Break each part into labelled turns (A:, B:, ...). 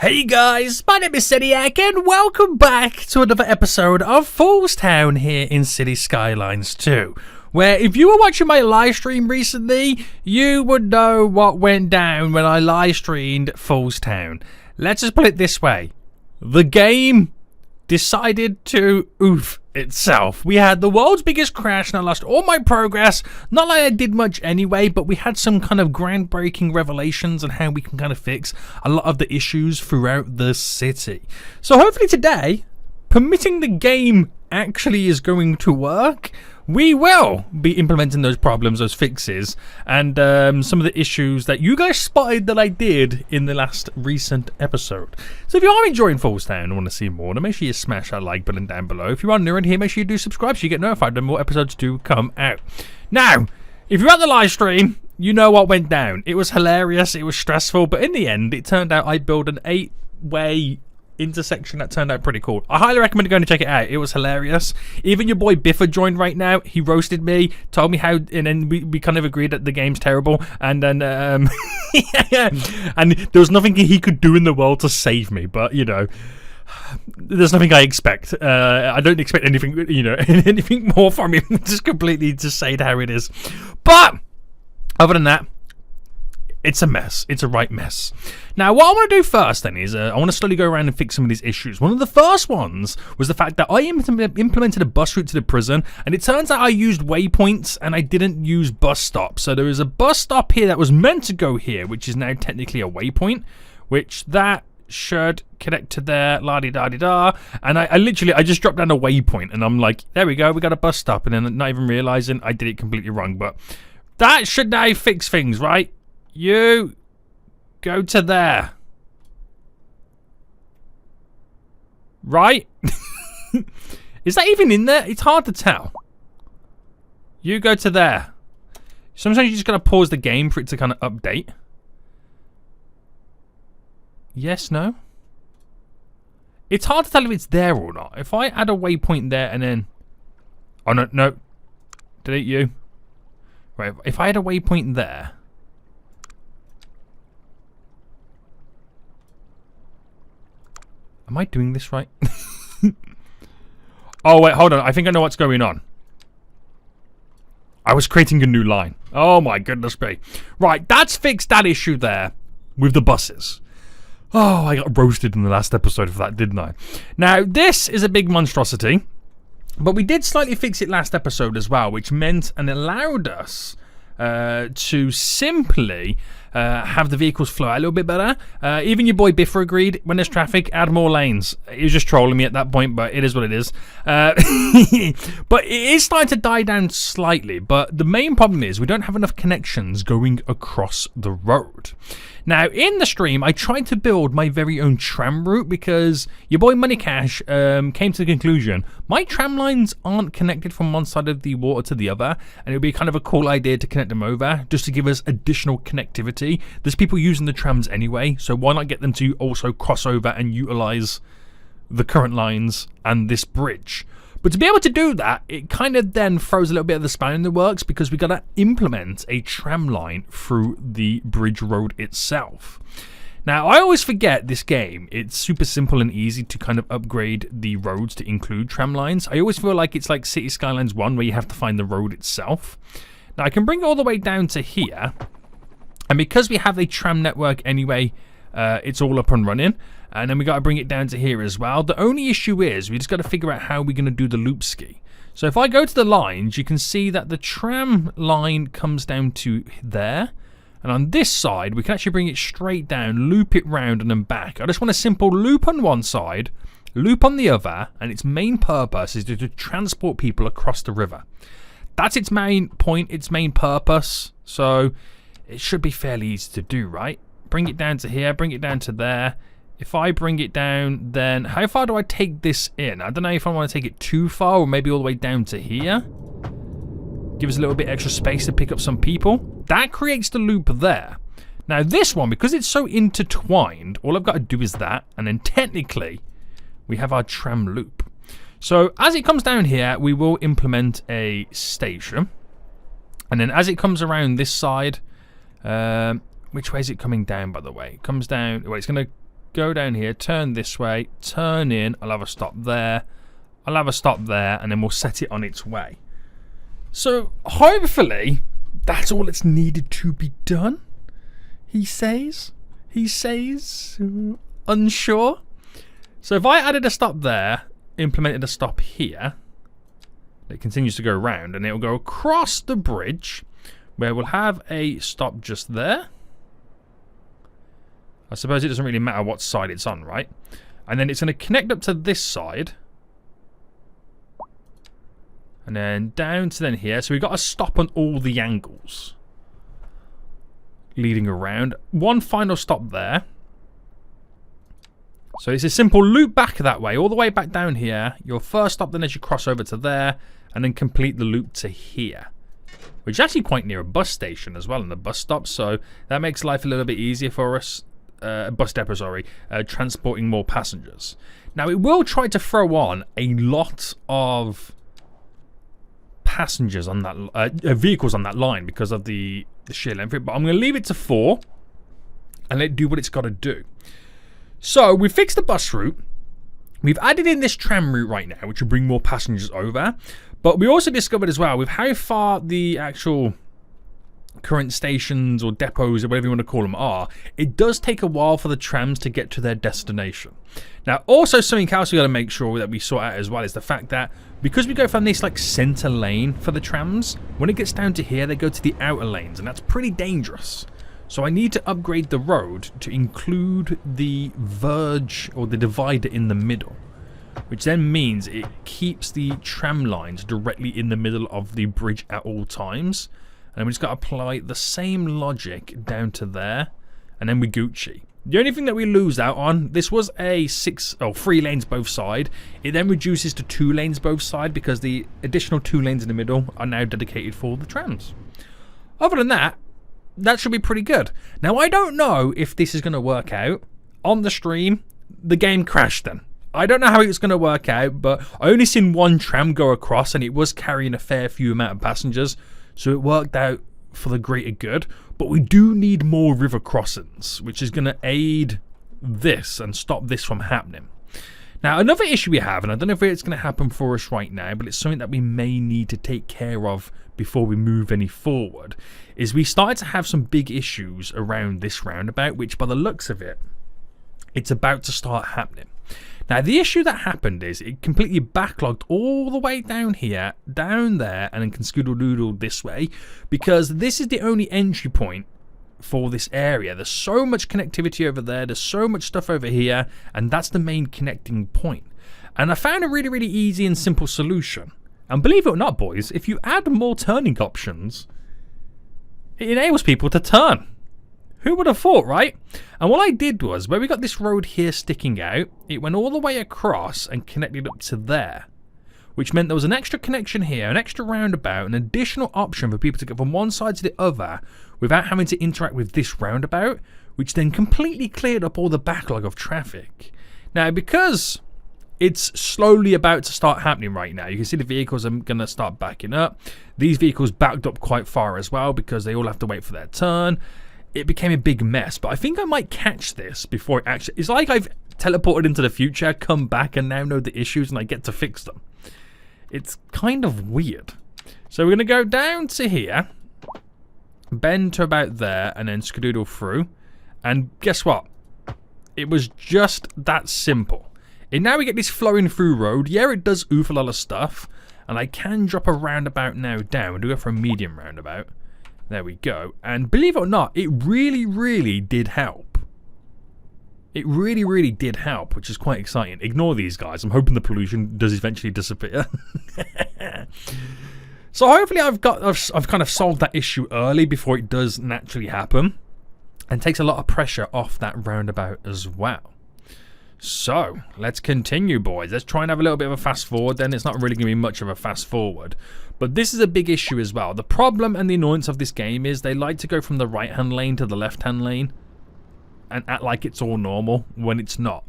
A: Hey guys, my name is Seniac and welcome back to another episode of FoolsTown here in City Skylines 2. Where if you were watching my live stream recently, you would know what went down when I live streamed FoolsTown. Let's just put it this way. The game decided to oof itself. We had the world's biggest crash and I lost all my progress. Not like I did much anyway, but we had some kind of groundbreaking revelations on how we can kind of fix a lot of the issues throughout the city. So hopefully today, permitting the game actually is going to work, we will be implementing those problems, those fixes, and some of the issues that you guys spotted that I did in the last recent episode. So if you are enjoying FoolsTown and want to see more, then make sure you smash that like button down below. If you are new in here, make sure you do subscribe so you get notified when more episodes do come out. Now, if you're at the live stream, you know what went down. It was hilarious, it was stressful, but in the end, it turned out I built an 8-way intersection that turned out pretty cool. I highly recommend going to check it out. It was hilarious. Even your boy Biffa joined right now. He roasted me, told me how, and then we kind of agreed that the game's terrible. And then yeah, and there was nothing he could do in the world to save me. But you know, there's nothing I expect. I don't expect anything, you know, anything more from him. Just completely just say it how it is. But other than that, it's a mess. It's a right mess. Now, what I want to do first then is I want to slowly go around and fix some of these issues. One of the first ones was the fact that I implemented a bus route to the prison, and it turns out I used waypoints and I didn't use bus stops. So there is a bus stop here that was meant to go here, which is now technically a waypoint, which that should connect to there, la-di-da-di-da. And I just dropped down a waypoint, and I'm like, there we go, we got a bus stop. And then not even realizing I did it completely wrong. But that should now fix things, right? You go to there. Right? Is that even in there? It's hard to tell. You go to there. Sometimes you just gotta pause the game for it to kind of update. Yes, no? It's hard to tell if it's there or not. If I add a waypoint there and then... Oh, no, no. Delete you. Right, if I had a waypoint there... Am I doing this right? Oh, wait, hold on. I think I know what's going on. I was creating a new line. Oh, my goodness me. Right, that's fixed that issue there with the buses. Oh, I got roasted in the last episode for that, didn't I? Now, this is a big monstrosity, but we did slightly fix it last episode as well, which meant and allowed us to simply have the vehicles flow out a little bit better. Even your boy Biffa agreed, when there's traffic, add more lanes. He was just trolling me at that point, but it is what it is. But it is starting to die down slightly, but the main problem is we don't have enough connections going across the road. Now, in the stream, I tried to build my very own tram route because your boy Money Cash came to the conclusion my tram lines aren't connected from one side of the water to the other, and it would be kind of a cool idea to connect them over just to give us additional connectivity. There's people using the trams anyway, so why not get them to also cross over and utilize the current lines and this bridge? But to be able to do that, it kind of then throws a little bit of the span in the works because we got to implement a tram line through the bridge road itself. Now, I always forget this game. It's super simple and easy to kind of upgrade the roads to include tram lines. I always feel like it's like City Skylines 1 where you have to find the road itself. Now, I can bring it all the way down to here. And because we have a tram network anyway, it's all up and running. And then we got to bring it down to here as well. The only issue is we just got to figure out how we're going to do the loop ski. So if I go to the lines, you can see that the tram line comes down to there. And on this side, we can actually bring it straight down, loop it round and then back. I just want a simple loop on one side, loop on the other, and its main purpose is to transport people across the river. That's its main point, its main purpose. So it should be fairly easy to do, right? Bring it down to here, bring it down to there. If I bring it down, then how far do I take this in? I don't know if I want to take it too far or maybe all the way down to here. Give us a little bit extra space to pick up some people. That creates the loop there. Now this one, because it's so intertwined, all I've got to do is that, and then technically we have our tram loop. So as it comes down here, we will implement a station. And then as it comes around this side, which way is it coming down, by the way? It comes down, well, it's going to go down here, turn this way, turn in. I'll have a stop there. I'll have a stop there, and then we'll set it on its way. So hopefully that's all that's needed to be done. He says. Unsure. So if I added a stop there, implemented a stop here, it continues to go around, and it will go across the bridge, where we'll have a stop just there. I suppose it doesn't really matter what side it's on, right? And then it's going to connect up to this side. And then down to then here. So we've got a stop on all the angles. Leading around. One final stop there. So it's a simple loop back that way. All the way back down here. Your first stop then as you cross over to there. And then complete the loop to here. Which is actually quite near a bus station as well. And the bus stop. So that makes life a little bit easier for us. Bus depot, sorry, transporting more passengers. Now it will try to throw on a lot of passengers on that vehicles on that line because of the sheer length of it, but I'm going to leave it to 4 and let it do what it's got to do. So we fixed the bus route. We've added in this tram route right now, which will bring more passengers over. But we also discovered as well with how far the actual current stations or depots or whatever you want to call them are, it does take a while for the trams to get to their destination. Now also something else we got to make sure that we sort out as well is the fact that because we go from this like center lane for the trams, when it gets down to here they go to the outer lanes, and that's pretty dangerous. So I need to upgrade the road to include the verge or the divider in the middle, which then means it keeps the tram lines directly in the middle of the bridge at all times. And we just got to apply the same logic down to there, and then we Gucci. The only thing that we lose out on, this was a 3 lanes both side. It then reduces to 2 lanes both side because the additional 2 lanes in the middle are now dedicated for the trams. Other than that, that should be pretty good. Now I don't know if this is going to work out. On the stream, the game crashed then. I don't know how it's going to work out, but I only seen one tram go across and it was carrying a fair few amount of passengers. So it worked out for the greater good. But we do need more river crossings, which is going to aid this and stop this from happening. Now, another issue we have, and I don't know if it's going to happen for us right now, but it's something that we may need to take care of before we move any forward, is we started to have some big issues around this roundabout, which by the looks of it, it's about to start happening. Now, the issue that happened is it completely backlogged all the way down here, down there, and then can scoodle-doodle this way, because this is the only entry point for this area. There's so much connectivity over there, there's so much stuff over here, and that's the main connecting point. And I found a really, really easy and simple solution. And believe it or not, boys, if you add more turning options, it enables people to turn. Who would have thought, right? And what I did was, where we got this road here sticking out, it went all the way across and connected up to there. Which meant there was an extra connection here, an extra roundabout, an additional option for people to get from one side to the other without having to interact with this roundabout, which then completely cleared up all the backlog of traffic. Now, because it's slowly about to start happening right now, you can see the vehicles are going to start backing up. These vehicles backed up quite far as well because they all have to wait for their turn. It became a big mess, but I think I might catch this before it actually... It's like I've teleported into the future, come back, and now know the issues, and I get to fix them. It's kind of weird. So we're going to go down to here, bend to about there, and then skedoodle through. And guess what? It was just that simple. And now we get this flowing through road. Yeah, it does oof a lot of stuff, and I can drop a roundabout now down. We'll do it for a medium roundabout. There we go. And believe it or not, it really, really did help. It really, really did help, which is quite exciting. Ignore these guys. I'm hoping the pollution does eventually disappear. So hopefully I've kind of solved that issue early before it does naturally happen. And takes a lot of pressure off that roundabout as well. So, let's continue, boys. Let's try and have a little bit of a fast forward then. It's not really going to be much of a fast forward. But this is a big issue as well. The problem and the annoyance of this game is they like to go from the right-hand lane to the left-hand lane and act like it's all normal when it's not.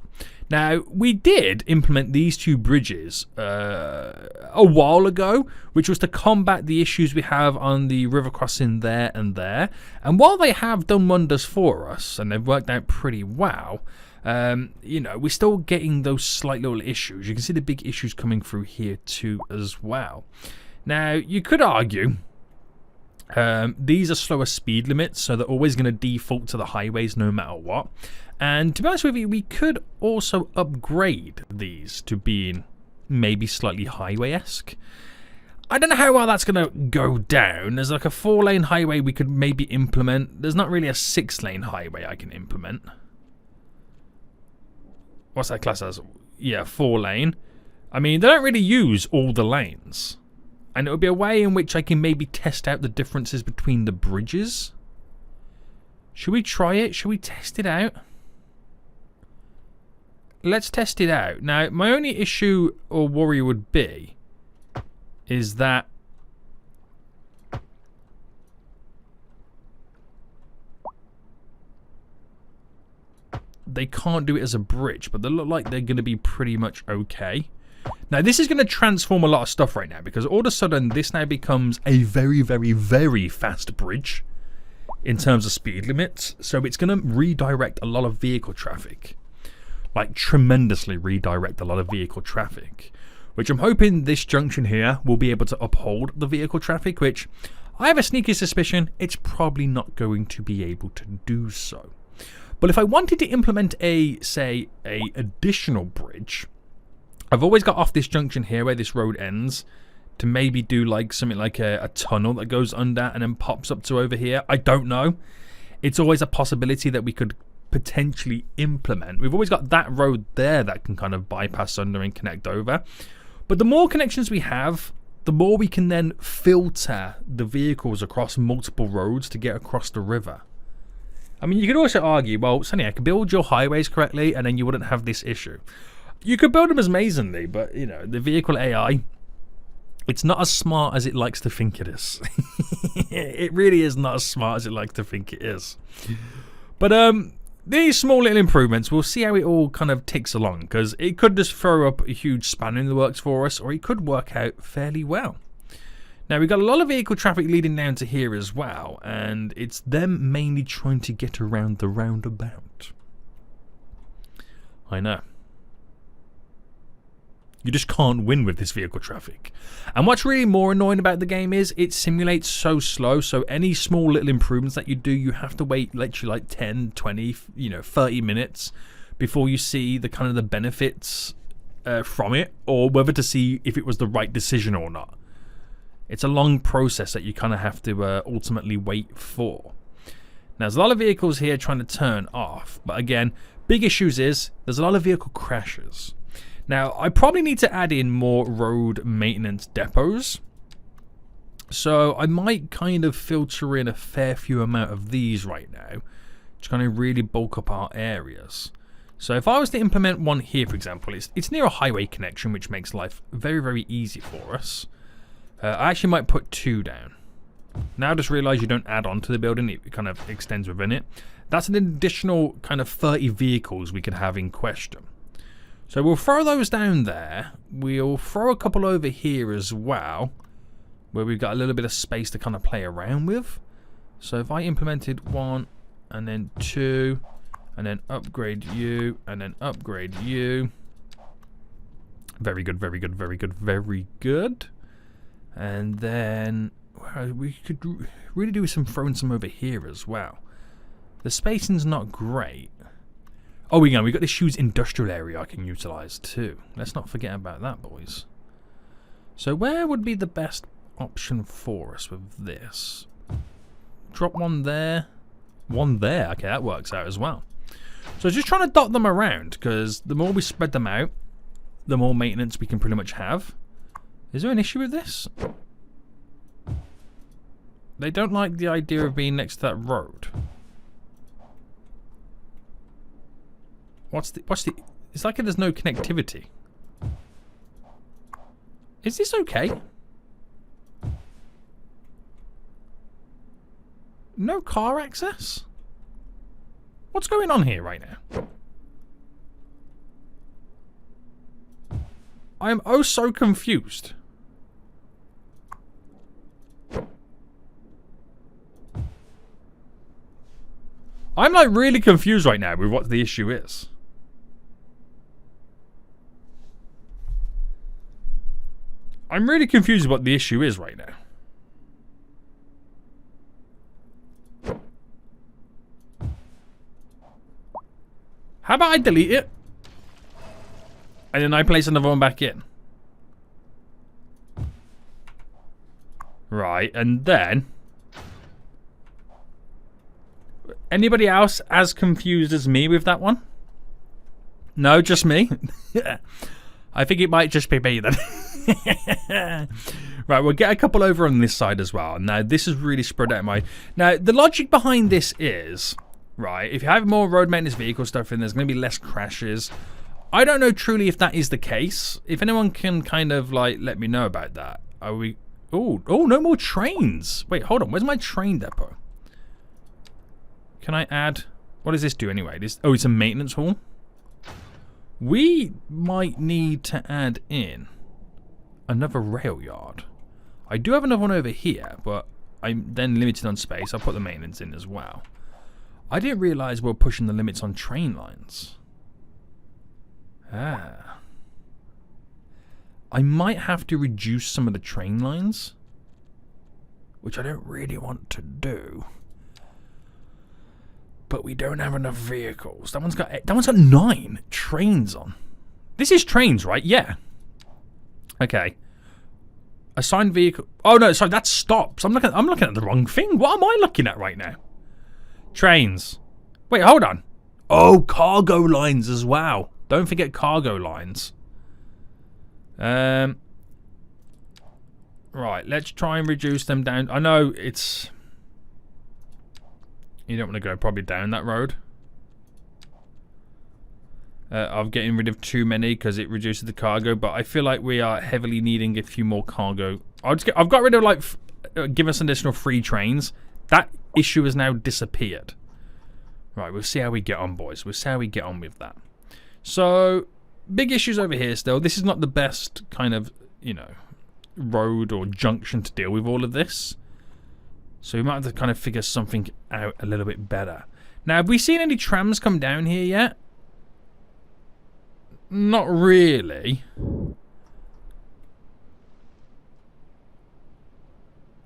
A: Now, we did implement these 2 bridges a while ago, which was to combat the issues we have on the river crossing there and there. And while they have done wonders for us, and they've worked out pretty well, You know, we're still getting those slight little issues. You can see the big issues coming through here too as well. Now, you could argue these are slower speed limits, so they're always going to default to the highways no matter what. And to be honest with you, we could also upgrade these to being maybe slightly highway-esque. I don't know how well that's going to go down. There's like a 4-lane highway we could maybe implement. There's not really a 6-lane highway I can implement. What's that class as? Yeah, 4-lane. I mean, they don't really use all the lanes. And it would be a way in which I can maybe test out the differences between the bridges. Should we try it? Should we test it out? Let's test it out. Now, my only issue or worry would be is that they can't do it as a bridge, but they look like they're going to be pretty much okay. Now, this is going to transform a lot of stuff right now, because all of a sudden, this now becomes a very, very, very fast bridge in terms of speed limits. So it's going to redirect a lot of vehicle traffic. Like, tremendously redirect a lot of vehicle traffic. Which I'm hoping this junction here will be able to uphold the vehicle traffic, which I have a sneaky suspicion it's probably not going to be able to do so. But if I wanted to implement say, a additional bridge, I've always got off this junction here where this road ends to maybe do like something like a tunnel that goes under and then pops up to over here. I don't know. It's always a possibility that we could potentially implement. We've always got that road there that can kind of bypass under and connect over. But the more connections we have, the more we can then filter the vehicles across multiple roads to get across the river. I mean, you could also argue, well, Sonny, I could build your highways correctly and then you wouldn't have this issue. You could build them as amazingly, but, you know, the vehicle AI, it's not as smart as it likes to think it is. It really is not as smart as it likes to think it is. But these small little improvements, we'll see how it all kind of ticks along, because it could just throw up a huge spanner in the works for us, or it could work out fairly well. Now, we've got a lot of vehicle traffic leading down to here as well, and it's them mainly trying to get around the roundabout. I know. You just can't win with this vehicle traffic. And what's really more annoying about the game is it simulates so slow, so any small little improvements that you do, you have to wait literally like 10, 20, 30 minutes before you see the kind of the benefits from it, or whether to see if it was the right decision or not. It's a long process that you kind of have to ultimately wait for. Now, there's a lot of vehicles here trying to turn off, but again, big issues is there's a lot of vehicle crashes. Now, I probably need to add in more road maintenance depots. So I might kind of filter in a fair few amount of these right now to kind of really bulk up our areas. So if I was to implement one here, for example, it's near a highway connection, which makes life very, very easy for us. I actually might put 2 down. Now I just realised you don't add on to the building, it kind of extends within it. That's an additional kind of 30 vehicles we could have in question. So we'll throw those down there. We'll throw a couple over here as well, where we've got a little bit of space to kind of play around with. So if I implemented 1 and then 2 and then upgrade you and then upgrade you. Very good, very good, very good, very good. And then we could really do some throwing some over here as well. The spacing's not great. Oh, we got this huge industrial area I can utilise too. Let's not forget about that, boys. So where would be the best option for us with this? Drop one there. One there. Okay, that works out as well. So just trying to dot them around, because the more we spread them out, the more maintenance we can pretty much have. Is there an issue with this? They don't like the idea of being next to that road. What's the it's like there's no connectivity. Is this okay? No car access? What's going on here right now? I am oh so confused. I'm like really confused right now with what the issue is. I'm really confused what the issue is right now. How about I delete it? And then I place another one back in. Right, and then... Anybody else as confused as me with that one? No, just me? I think it might just be me then. Right, we'll get a couple over on this side as well. Now, this is really spread out my... Now, the logic behind this is... Right, if you have more road maintenance vehicle stuff in, there's going to be less crashes. I don't know truly if that is the case. If anyone can kind of, like, let me know about that. Are we... Oh, no more trains. Wait, hold on. Where's my train depot? Can I add... What does this do anyway? This... Oh, it's a maintenance hall. We might need to add in another rail yard. I do have another one over here, but I'm then limited on space. I'll put the maintenance in as well. I didn't realise we were pushing the limits on train lines. Ah. I might have to reduce some of the train lines, which I don't really want to do. But we don't have enough vehicles. That one's got 9 trains on. This is trains, right? Yeah. Okay. Assigned vehicle. Oh no, sorry, that's stops. I'm looking at the wrong thing. What am I looking at right now? Trains. Wait, hold on. Oh, cargo lines as well. Don't forget cargo lines. Right, let's try and reduce them down. I know it's... You don't want to go probably down that road. Of getting rid of too many because it reduces the cargo, but I feel like we are heavily needing a few more cargo. I've got rid of, like, give us additional free trains. That issue has now disappeared. Right, we'll see how we get on, boys. We'll see how we get on with that. So, big issues over here still. This is not the best kind of, you know, road or junction to deal with all of this. So we might have to kind of figure something out a little bit better. Now, have we seen any trams come down here yet? Not really.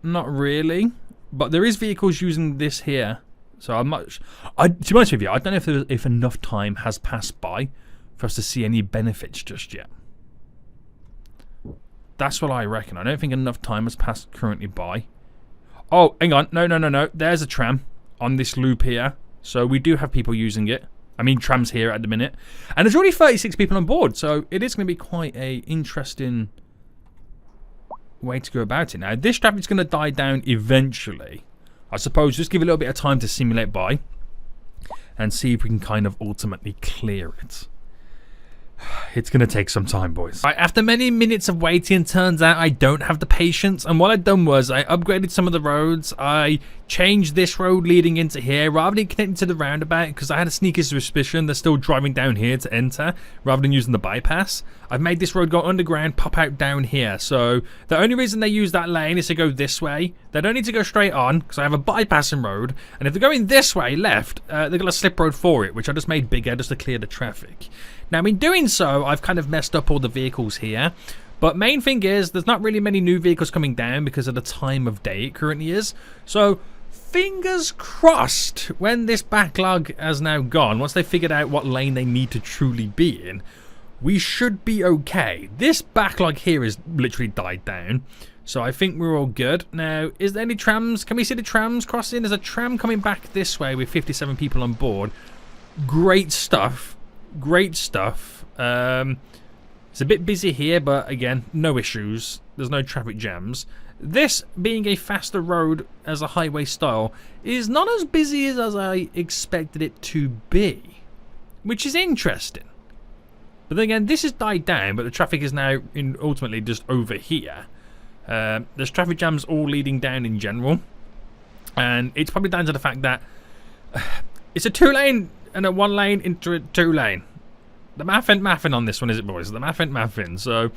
A: Not really. But there is vehicles using this here. So I'm not... to be honest with you, I don't know if enough time has passed by for us to see any benefits just yet. That's what I reckon. I don't think enough time has passed currently by. Oh, hang on. No. There's a tram on this loop here. So we do have people using it. I mean, trams here at the minute. And there's already 36 people on board. So it is going to be quite a interesting way to go about it. Now, this traffic's going to die down eventually. I suppose just give it a little bit of time to simulate by. And see if we can kind of ultimately clear it. It's going to take some time, boys. Right, after many minutes of waiting, turns out I don't have the patience. And what I've done was I upgraded some of the roads. I changed this road leading into here rather than connecting to the roundabout because I had a sneaky suspicion they're still driving down here to enter rather than using the bypass. I've made this road go underground, pop out down here. So the only reason they use that lane is to go this way. They don't need to go straight on because I have a bypassing road. And if they're going this way, left, they've got a slip road for it, which I just made bigger just to clear the traffic. Now, in doing so, I've kind of messed up all the vehicles here. But main thing is, there's not really many new vehicles coming down because of the time of day it currently is. So, fingers crossed, when this backlog has now gone, once they figured out what lane they need to truly be in, we should be okay. This backlog here is literally died down. So I think we're all good. Now, is there any trams? Can we see the trams crossing? There's a tram coming back this way with 57 people on board. Great stuff. Great stuff. It's a bit busy here, but again, no issues. There's no traffic jams. This, being a faster road as a highway style, is not as busy as I expected it to be, which is interesting. But then again, this has died down, but the traffic is now ultimately just over here. There's traffic jams all leading down in general, and it's probably down to the fact that it's a 2-lane and a 1-lane into a 2-lane. The math ain't mathing on this one, is it, boys? The math ain't mathing. So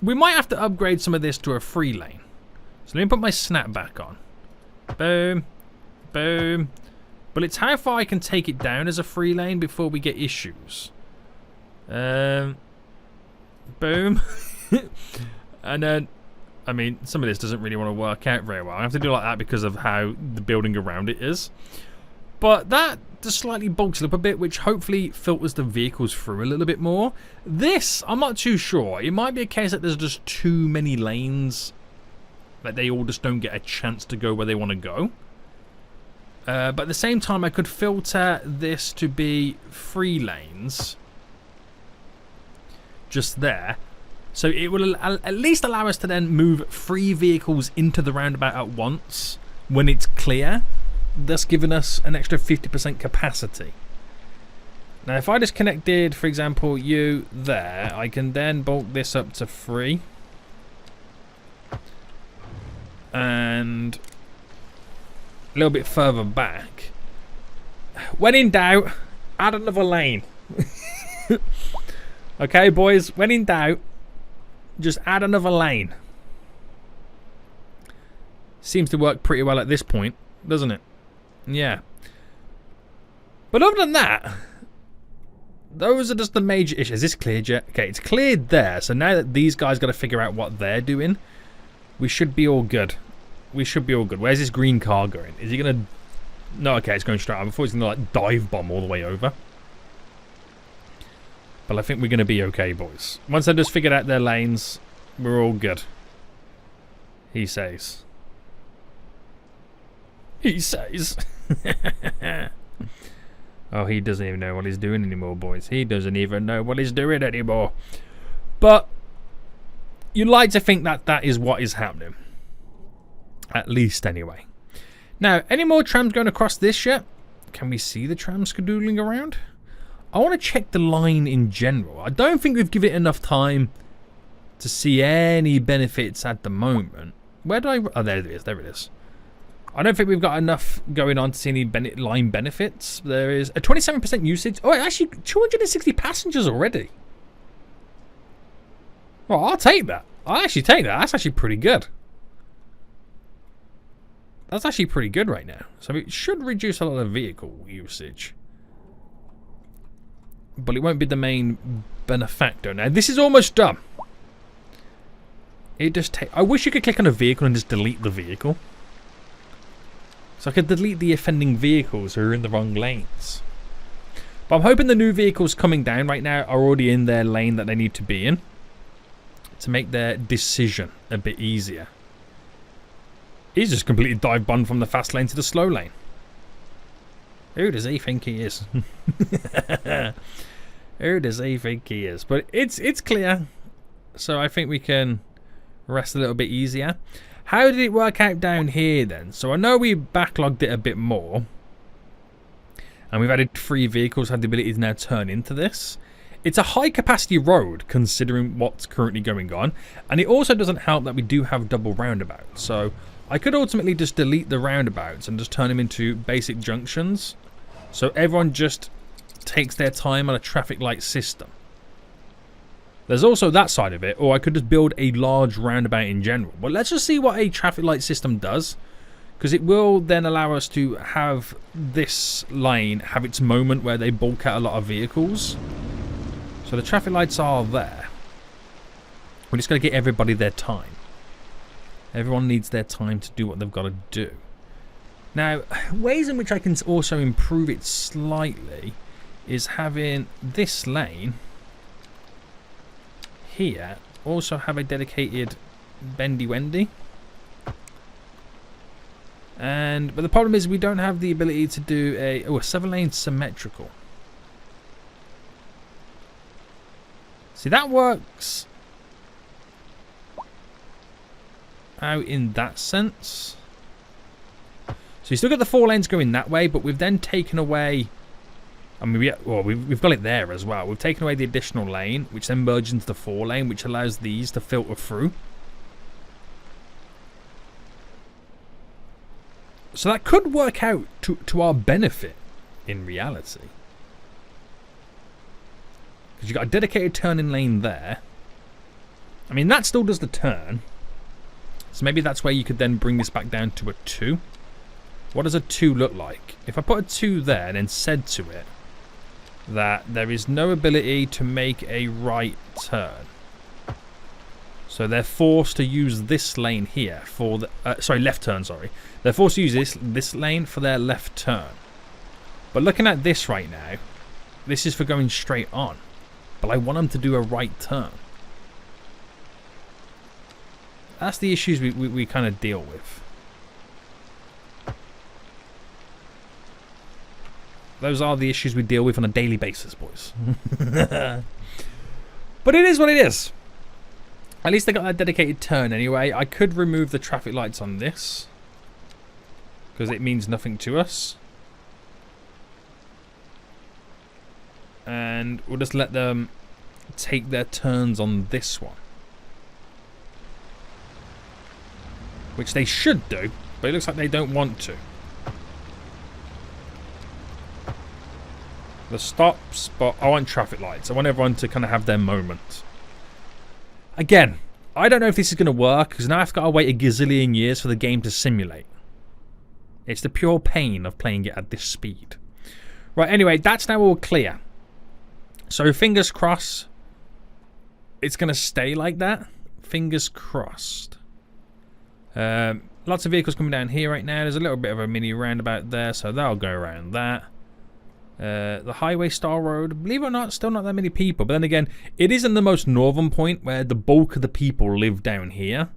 A: we might have to upgrade some of this to a 3-lane. So let me put my snap back on. Boom. Boom. But it's how far I can take it down as a 3-lane before we get issues. Boom. And then I mean, some of this doesn't really want to work out very well. I have to do like that because of how the building around it is. But that just slightly bulks it up a bit, which hopefully filters the vehicles through a little bit more. This, I'm not too sure. It might be a case that there's just too many lanes, that they all just don't get a chance to go where they want to go. But at the same time, I could filter this to be 3 lanes. Just there. So it will at least allow us to then move 3 vehicles into the roundabout at once when it's clear, thus giving us an extra 50% capacity. Now if I just connected, for example, you there, I can then bulk this up to 3. And a little bit further back. When in doubt, add another lane. Okay, boys, when in doubt, just add another lane. Seems to work pretty well at this point, doesn't it? Yeah. But other than that, those are just the major issues. Is this cleared yet? Okay, it's cleared there. So now that these guys got to figure out what they're doing, we should be all good. We should be all good. Where's this green car going? Is he going to... No, okay, it's going straight on. I thought he's going to like dive bomb all the way over. But I think we're going to be okay, boys. Once they've just figured out their lanes, we're all good. He says. He says. Oh, he doesn't even know what he's doing anymore, boys. He doesn't even know what he's doing anymore. But you'd like to think that that is what is happening. At least, anyway. Now, any more trams going across this yet? Can we see the trams skadoodling around? I want to check the line in general. I don't think we've given it enough time to see any benefits at the moment. Where do I... Oh, there it is. There it is. I don't think we've got enough going on to see any line benefits. There is a 27% usage. Oh, actually, 260 passengers already. Well, I'll take that. I'll actually take that. That's actually pretty good. That's actually pretty good right now. So it should reduce a lot of vehicle usage. But it won't be the main benefactor. Now, this is almost done. It just I wish you could click on a vehicle and just delete the vehicle. So I could delete the offending vehicles who are in the wrong lanes. But I'm hoping the new vehicles coming down right now are already in their lane that they need to be in, to make their decision a bit easier. He's just completely dive bombed from the fast lane to the slow lane. Who does he think he is? Who does he think he is? But it's clear. So I think we can rest a little bit easier. How did it work out down here then? So I know we backlogged it a bit more. And we've added 3 vehicles, have the ability to now turn into this. It's a high capacity road considering what's currently going on. And it also doesn't help that we do have double roundabouts. So I could ultimately just delete the roundabouts and just turn them into basic junctions. So everyone just takes their time on a traffic light system. There's also that side of it, or I could just build a large roundabout in general. But let's just see what a traffic light system does, because it will then allow us to have this lane have its moment where they bulk out a lot of vehicles. So the traffic lights are there. We're just going to get everybody their time. Everyone needs their time to do what they've got to do. Now, ways in which I can also improve it slightly is having this lane here also have a dedicated bendy wendy. But the problem is we don't have the ability to do a 7-lane symmetrical. See, that works out in that sense. So you still got the 4 lanes going that way, but we've then taken away... I mean, we've got it there as well. We've taken away the additional lane, which then merges into the 4 lane, which allows these to filter through. So that could work out to our benefit in reality. Because you've got a dedicated turning lane there. I mean, that still does the turn. So maybe that's where you could then bring this back down to a 2. What does a 2 look like? If I put a 2 there and then said to it that there is no ability to make a right turn. So they're forced to use this lane here for the left turn. Sorry, they're forced to use this lane for their left turn. But looking at this right now, this is for going straight on. But I want them to do a right turn. That's the issues we kind of deal with. Those are the issues we deal with on a daily basis, boys. But it is what it is. At least they got that dedicated turn anyway. I could remove the traffic lights on this, because it means nothing to us. And we'll just let them take their turns on this one. Which they should do, but it looks like they don't want to. The stops, but I want traffic lights. I want everyone to kind of have their moment. Again, I don't know if this is going to work, because now I've got to wait a gazillion years for the game to simulate. It's the pure pain of playing it at this speed. Right, anyway, that's now all clear. So fingers crossed, it's going to stay like that. Fingers crossed. Lots of vehicles coming down here right now. There's a little bit of a mini roundabout there, so that'll go around that. The highway Star Road, believe it or not, still not that many people. But then again, it isn't the most northern point where the bulk of the people live down here.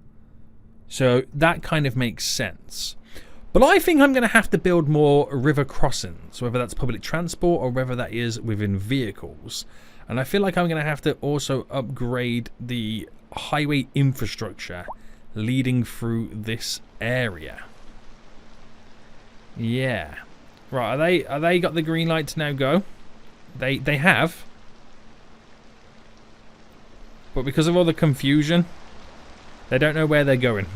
A: So that kind of makes sense. But I think I'm going to have to build more river crossings, whether that's public transport or whether that is within vehicles. And I feel like I'm going to have to also upgrade the highway infrastructure leading through this area. Yeah. Right, are they got the green light to now go? They have. But because of all the confusion, they don't know where they're going.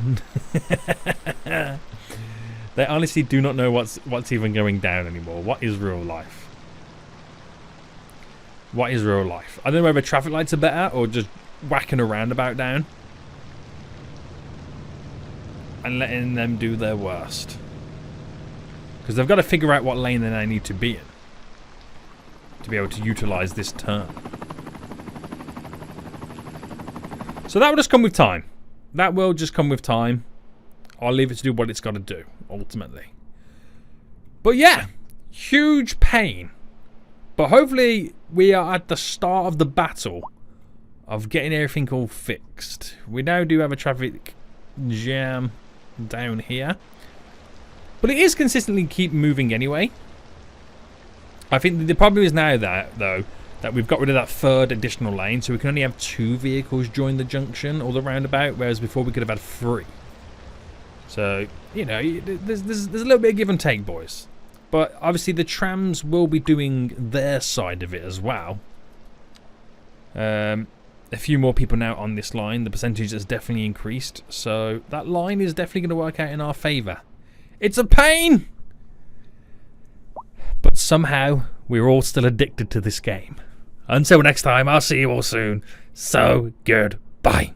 A: They honestly do not know what's even going down anymore. What is real life? What is real life? I don't know whether traffic lights are better or just whacking a roundabout down and letting them do their worst. Because they've got to figure out what lane they need to be in to be able to utilize this turn. So that will just come with time. That will just come with time. I'll leave it to do what it's got to do, ultimately. But yeah, huge pain. But hopefully we are at the start of the battle of getting everything all fixed. We now do have a traffic jam down here. But it is consistently keep moving anyway. I think the problem is now that we've got rid of that third additional lane, so we can only have 2 vehicles join the junction or the roundabout, whereas before we could have had 3. So, you know, there's a little bit of give and take, boys. But obviously the trams will be doing their side of it as well. A few more people now on this line. The percentage has definitely increased. So that line is definitely going to work out in our favour. It's a pain! But somehow, we're all still addicted to this game. Until next time, I'll see you all soon. So, goodbye.